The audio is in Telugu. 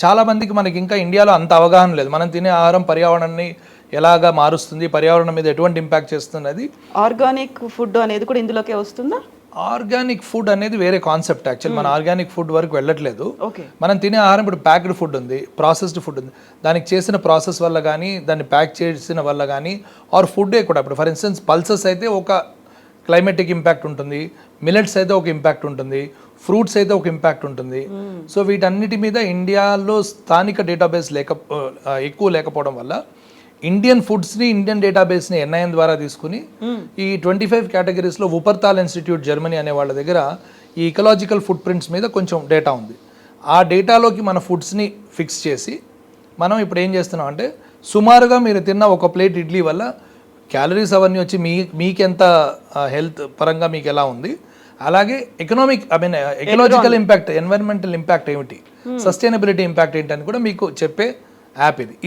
చాలా మందికి మనకి ఇంకా ఇండియాలో అంత అవగాహన లేదు. మనం తినే ఆహారం పర్యావరణాన్ని ఎలాగా మారుస్తుంది, పర్యావరణం మీద ఎటువంటి ఇంపాక్ట్ చేస్తున్నది. ఆర్గానిక్ ఫుడ్ అనేది కూడా ఇందులోకే వస్తుందా? ఆర్గానిక్ ఫుడ్ అనేది వేరే కాన్సెప్ట్. యాక్చువల్ మన ఆర్గానిక్ ఫుడ్ వరకు వెళ్ళట్లేదు. ఓకే. మనం తినే ఆహారం ఇప్పుడు ప్యాక్డ్ ఫుడ్ ఉంది, ప్రాసెస్డ్ ఫుడ్ ఉంది. దానికి చేసిన ప్రాసెస్ వల్ల కానీ, దాన్ని ప్యాక్ చేసిన వల్ల కానీ, ఆర్ ఫుడ్డే కూడా ఇప్పుడు ఫర్ ఇన్స్టెన్స్ పల్సెస్ అయితే ఒక క్లైమేటిక్ ఇంపాక్ట్ ఉంటుంది, మిల్లెట్స్ అయితే ఒక ఇంపాక్ట్ ఉంటుంది, ఫ్రూట్స్ అయితే ఒక ఇంపాక్ట్ ఉంటుంది. సో వీటన్నిటి మీద ఇండియాలో స్థానిక డేటాబేస్ ఎక్కువ లేకపోవడం వల్ల ఇండియన్ ఫుడ్స్ని, ఇండియన్ డేటాబేస్ని ఎన్ఐఎన్ ద్వారా తీసుకుని ఈ 25 కేటగిరీస్లో వుపర్తాల్ ఇన్స్టిట్యూట్ జర్మనీ అనే వాళ్ళ దగ్గర ఈ ఇకలాజికల్ ఫుట్ ప్రింట్స్ మీద కొంచెం డేటా ఉంది. ఆ డేటాలోకి మన ఫుడ్స్ని ఫిక్స్ చేసి మనం ఇప్పుడు ఏం చేస్తున్నాం అంటే, సుమారుగా మీరు తిన్న ఒక ప్లేట్ ఇడ్లీ వల్ల క్యాలరీస్ అవన్నీ వచ్చి మీకెంత హెల్త్ పరంగా మీకు ఎలా ఉంది, అలాగే ఎకలాజికల్ ఇంపాక్ట్, ఎన్వైరన్మెంటల్ ఇంపాక్ట్ ఏమిటి, సస్టైనబిలిటీ ఇంపాక్ట్ ఏంటి అని కూడా మీకు చెప్పే యాప్ ఇది.